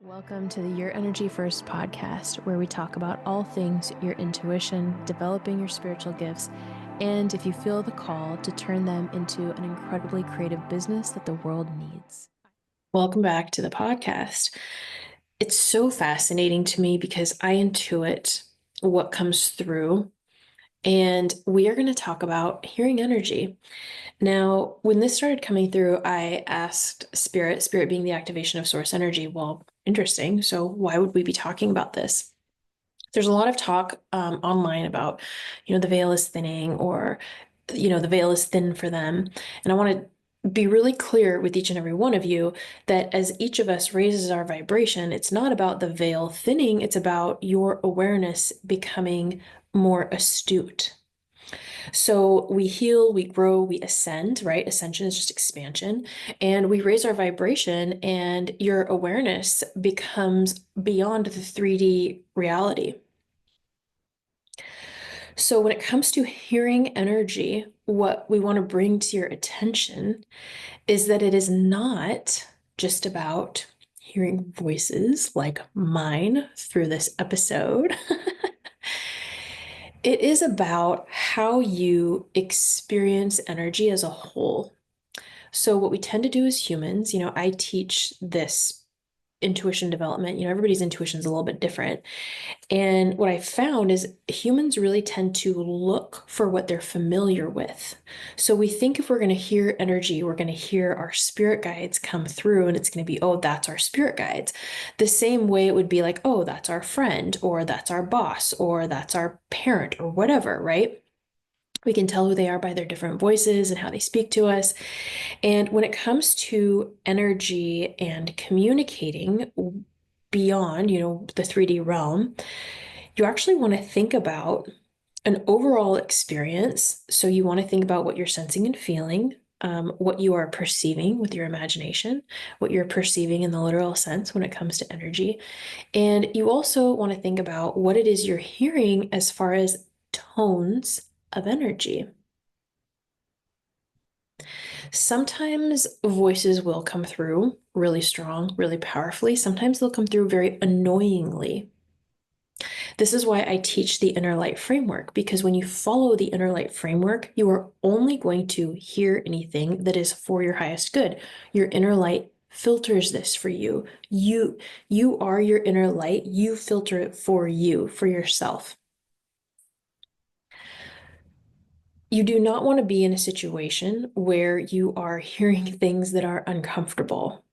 Welcome to the Your Energy First podcast, where we talk about all things your intuition, developing your spiritual gifts, and if you feel the call, to turn them into an incredibly creative business that the world needs. Welcome back to the podcast. It's so fascinating to me because I intuit what comes through, and we are going to talk about hearing energy. Now, when this started coming through, I asked Spirit being the activation of source energy. Well, interesting. So why would we be talking about this? There's a lot of talk online about, the veil is thinning, or, the veil is thin for them. And I want to be really clear with each and every one of you that as each of us raises our vibration, it's not about the veil thinning. It's about your awareness becoming more astute. So we heal, we grow, we ascend, right? Ascension is just expansion. And we raise our vibration, and your awareness becomes beyond the 3D reality. So when it comes to hearing energy, what we want to bring to your attention is that it is not just about hearing voices like mine through this episode. It is about how you experience energy as a whole. So what we tend to do as humans, I teach this intuition development. Everybody's intuition is a little bit different. And what I found is humans really tend to look for what they're familiar with. So we think if we're going to hear energy, we're going to hear our spirit guides come through, and it's going to be, oh, that's our spirit guides. The same way it would be like, oh, that's our friend, or that's our boss, or that's our parent, or whatever, right? We can tell who they are by their different voices and how they speak to us. And when it comes to energy and communicating beyond, the 3D realm, you actually want to think about an overall experience. So you want to think about what you're sensing and feeling, what you are perceiving with your imagination, what you're perceiving in the literal sense when it comes to energy. And you also want to think about what it is you're hearing as far as tones of energy. Sometimes voices will come through really strong, really powerfully. Sometimes they'll come through very annoyingly. This is why I teach the inner light framework, because when you follow the inner light framework, you are only going to hear anything that is for your highest good. Your inner light filters this for you. You are your inner light. You filter it for you, for yourself. You do not want to be in a situation where you are hearing things that are uncomfortable.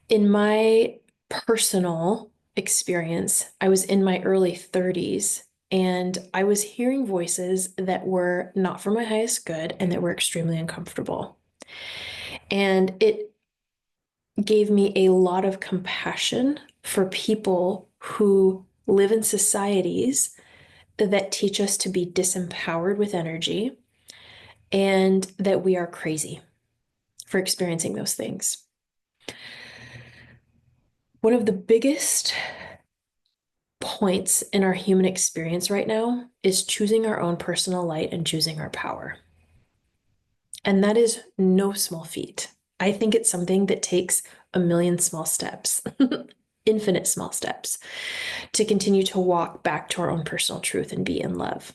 In my personal experience, I was in my early 30s, and I was hearing voices that were not for my highest good and that were extremely uncomfortable. And it gave me a lot of compassion for people who live in societies that teach us to be disempowered with energy, and that we are crazy for experiencing those things. One of the biggest points in our human experience right now is choosing our own personal light and choosing our power. And that is no small feat. I think it's something that takes a million small steps, infinite small steps, to continue to walk back to our own personal truth and be in love.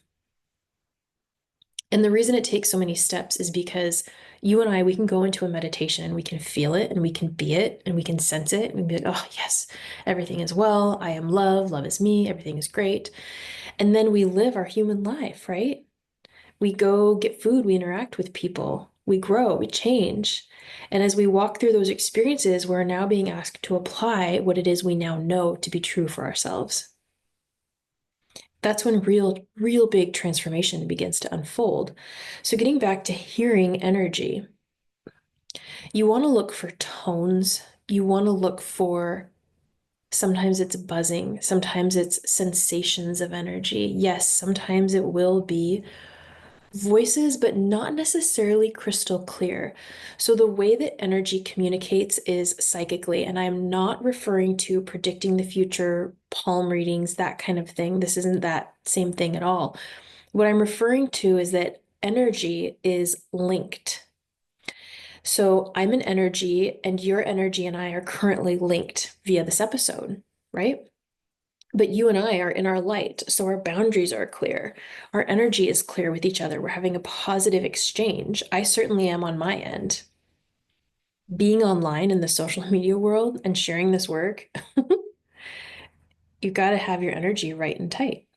And the reason it takes so many steps is because you and I, we can go into a meditation and we can feel it and we can be it and we can sense it. And we can be like, oh, yes, everything is well. I am love. Love is me. Everything is great. And then we live our human life, right? We go get food. We interact with people. We grow. We change. And as we walk through those experiences, we're now being asked to apply what it is we now know to be true for ourselves. That's when real big transformation begins to unfold. So getting back to hearing energy, you want to look for tones. You want to look for, sometimes it's buzzing, sometimes it's sensations of energy. Yes, sometimes it will be voices, but not necessarily crystal clear. So the way that energy communicates is psychically, and I'm not referring to predicting the future, palm readings, that kind of thing. This isn't that same thing at all. What I'm referring to is that energy is linked. So I'm an energy, and your energy and I are currently linked via this episode, right? But you and I are in our light, so our boundaries are clear. Our energy is clear with each other. We're having a positive exchange. I certainly am on my end. Being online in the social media world and sharing this work, you got to have your energy right and tight.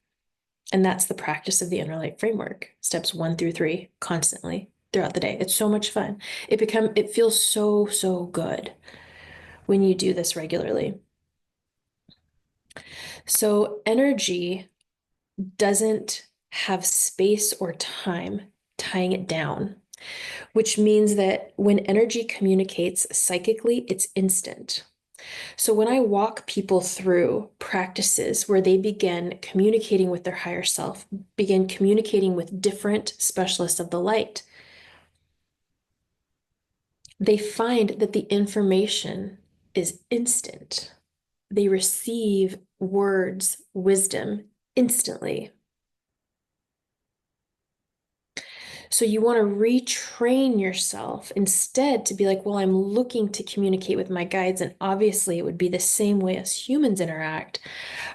And that's the practice of the inner light framework, steps 1 through 3, constantly throughout the day. It's so much fun. It feels so good when you do this regularly. So energy doesn't have space or time tying it down, which means that when energy communicates psychically, it's instant. So when I walk people through practices where they begin communicating with their higher self, begin communicating with different specialists of the light, they find that the information is instant. They receive words, wisdom instantly. So you want to retrain yourself instead to be like, well, I'm looking to communicate with my guides, and obviously it would be the same way as humans interact.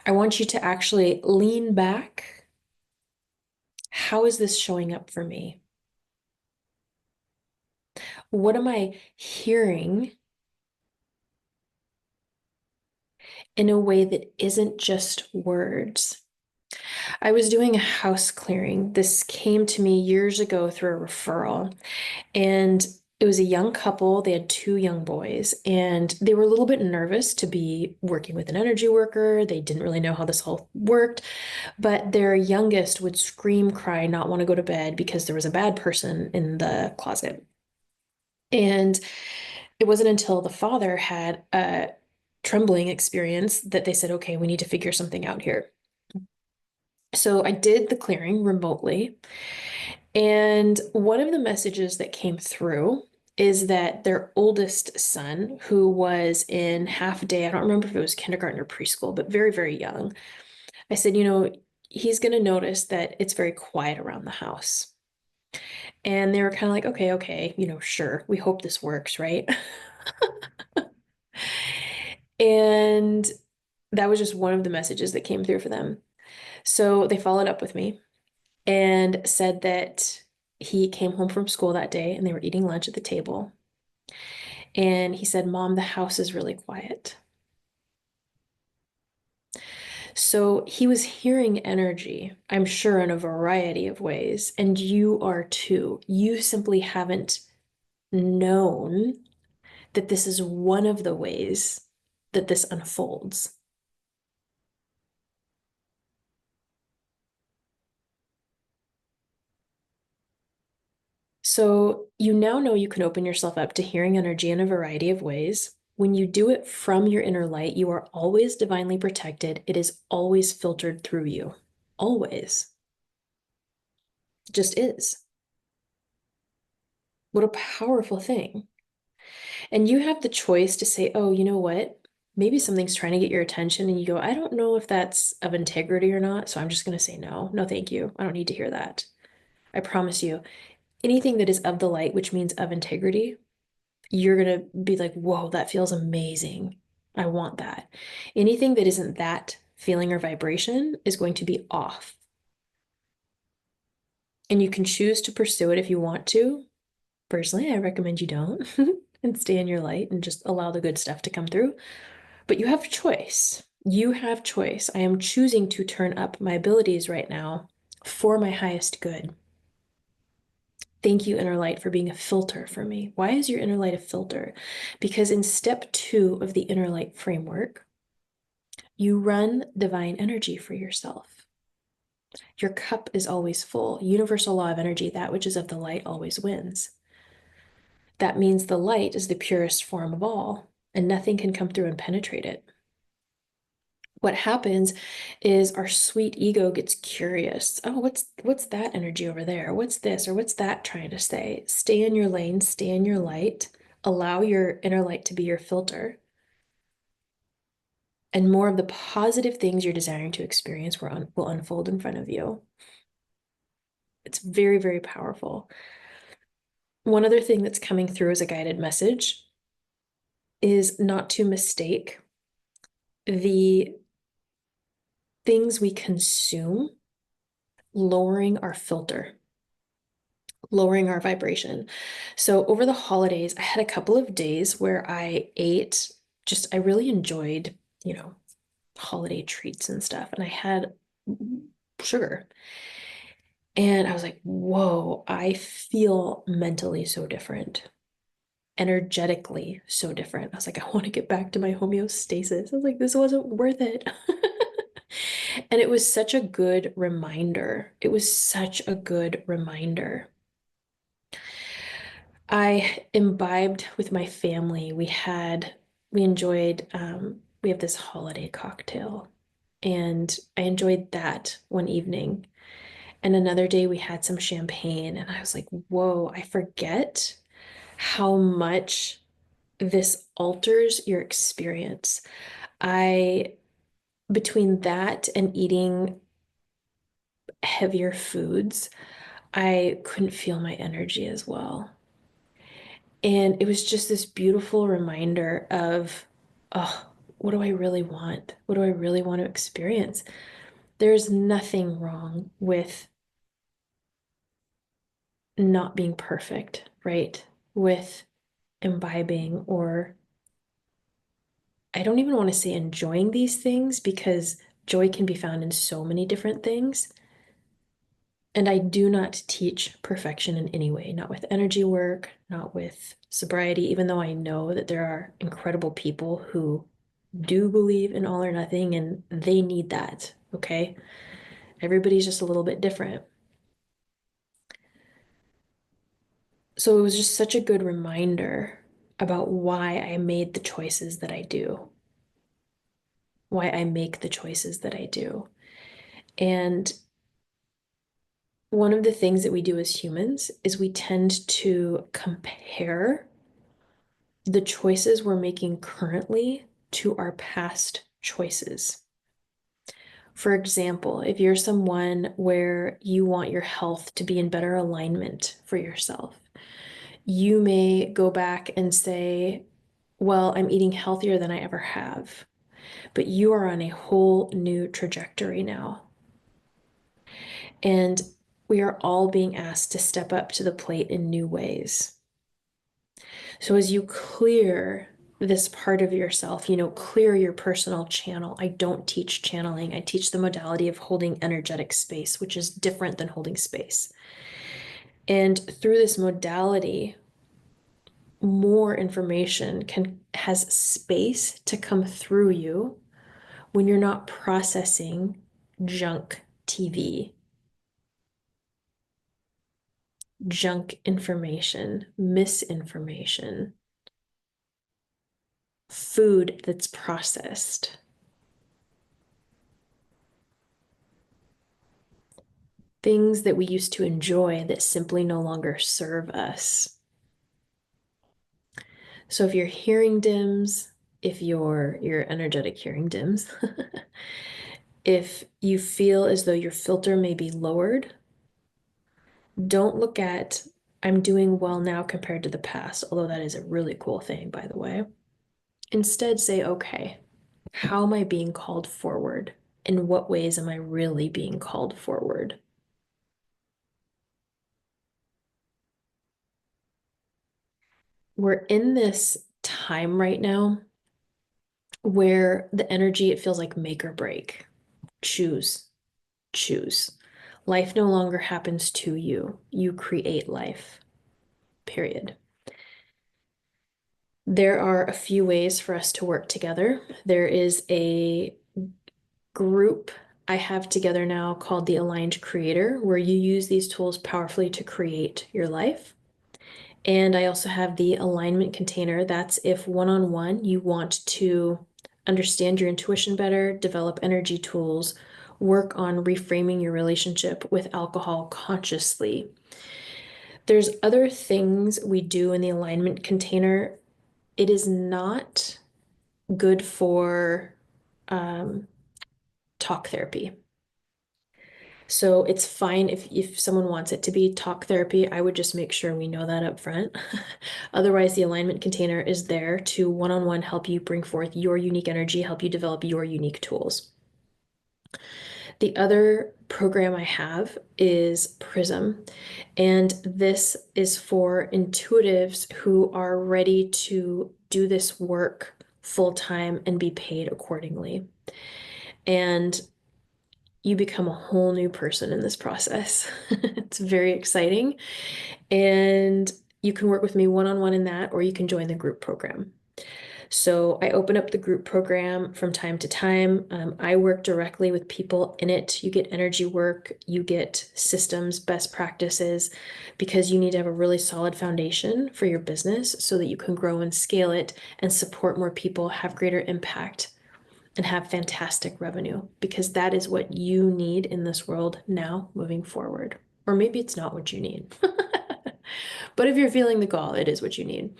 I want you to actually lean back. How is this showing up for me? What am I hearing in a way that isn't just words? I was doing a house clearing. This came to me years ago through a referral, and it was a young couple. They had 2 young boys, and they were a little bit nervous to be working with an energy worker. They didn't really know how this all worked, but their youngest would scream, cry, not want to go to bed because there was a bad person in the closet. And it wasn't until the father had a trembling experience that they said, okay, we need to figure something out here. So I did the clearing remotely. And one of the messages that came through is that their oldest son, who was in half a day, I don't remember if it was kindergarten or preschool, but very young, I said, he's going to notice that it's very quiet around the house. And they were kind of like, okay, sure, we hope this works, right? And that was just one of the messages that came through for them. So they followed up with me and said that he came home from school that day and they were eating lunch at the table. And he said, Mom, the house is really quiet. So he was hearing energy, I'm sure, in a variety of ways. And you are too. You simply haven't known that this is one of the ways that this unfolds. So you now know you can open yourself up to hearing energy in a variety of ways. When you do it from your inner light, you are always divinely protected. It is always filtered through you. Always. It just is. What a powerful thing. And you have the choice to say, oh, you know what? Maybe something's trying to get your attention, and you go, I don't know if that's of integrity or not, so I'm just going to say no. No, thank you. I don't need to hear that. I promise you, anything that is of the light, which means of integrity, you're going to be like, whoa, that feels amazing. I want that. Anything that isn't that feeling or vibration is going to be off. And you can choose to pursue it if you want to. Personally, I recommend you don't and stay in your light and just allow the good stuff to come through. But you have choice. You have choice. I am choosing to turn up my abilities right now for my highest good. Thank you, inner light, for being a filter for me. Why is your inner light a filter? Because in step 2 of the inner light framework, you run divine energy for yourself. Your cup is always full. Universal law of energy, that which is of the light always wins. That means the light is the purest form of all, and nothing can come through and penetrate it. What happens is our sweet ego gets curious. Oh, what's that energy over there? What's this or what's that trying to say? Stay in your lane, stay in your light, allow your inner light to be your filter. And more of the positive things you're desiring to experience will unfold in front of you. It's very powerful. One other thing that's coming through as a guided message is not to mistake the things we consume lowering our filter, lowering our vibration. So over the holidays, I had a couple of days where I ate I really enjoyed, you know, holiday treats and stuff. And I had sugar. And I was like, whoa, I feel mentally so different, energetically so different. I was like, I want to get back to my homeostasis. I was like, this wasn't worth it. And it was such a good reminder. It was such a good reminder. I imbibed with my family. We enjoyed, we have this holiday cocktail, and I enjoyed that one evening. And another day we had some champagne, and I was like, whoa, I forget how much this alters your experience. I, between that and eating heavier foods, I couldn't feel my energy as well. And it was just this beautiful reminder of, oh, what do I really want? What do I really want to experience? There's nothing wrong with not being perfect, right? With imbibing, or I don't even want to say enjoying these things, because joy can be found in so many different things. And I do not teach perfection in any way, not with energy work, not with sobriety, even though I know that there are incredible people who do believe in all or nothing and they need that, okay? Everybody's just a little bit different. So it was just such a good reminder about why I made the choices that I do, why I make the choices that I do. And one of the things that we do as humans is we tend to compare the choices we're making currently to our past choices. For example, if you're someone where you want your health to be in better alignment for yourself, you may go back and say, well, I'm eating healthier than I ever have, but you are on a whole new trajectory now. And we are all being asked to step up to the plate in new ways. So as you clear this part of yourself, clear your personal channel. I don't teach channeling. I teach the modality of holding energetic space, which is different than holding space. And through this modality, more information has space to come through you when you're not processing junk TV, junk information, misinformation, food that's processed. Things that we used to enjoy that simply no longer serve us. So if you're hearing dims, if your energetic hearing dims, if you feel as though your filter may be lowered, don't look at I'm doing well now compared to the past, although that is a really cool thing, by the way. Instead, say, okay, how am I being called forward? In what ways am I really being called forward? We're in this time right now where the energy, it feels like make or break. Choose, choose. Life no longer happens to you. You create life, period. There are a few ways for us to work together. There is a group I have together now called the Aligned Creator, where you use these tools powerfully to create your life. And I also have the alignment container. That's if one-on-one you want to understand your intuition better, develop energy tools, work on reframing your relationship with alcohol consciously. There's other things we do in the alignment container. It is not good for talk therapy. So it's fine if someone wants it to be talk therapy. I would just make sure we know that up front. Otherwise, the alignment container is there to one-on-one help you bring forth your unique energy, help you develop your unique tools. The other program I have is Prism, and this is for intuitives who are ready to do this work full time and be paid accordingly. And you become a whole new person in this process. It's very exciting. And you can work with me one-on-one in that, or you can join the group program. So I open up the group program from time to time. I work directly with people in it. You get energy work, you get systems, best practices, because you need to have a really solid foundation for your business so that you can grow and scale it and support more people, have greater impact, and have fantastic revenue, because that is what you need in this world now moving forward. Or maybe it's not what you need. But if you're feeling the call, it is what you need.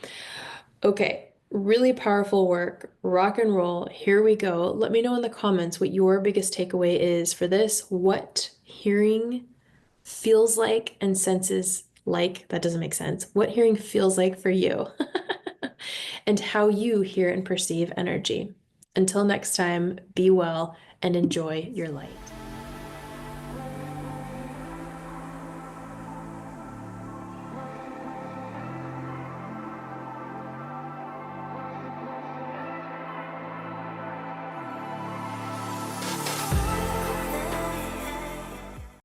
Okay, really powerful work. Rock and roll. Here we go. Let me know in the comments what your biggest takeaway is for this, what hearing feels like and senses like. That doesn't make sense. What hearing feels like for you, and how you hear and perceive energy. Until next time, be well and enjoy your light.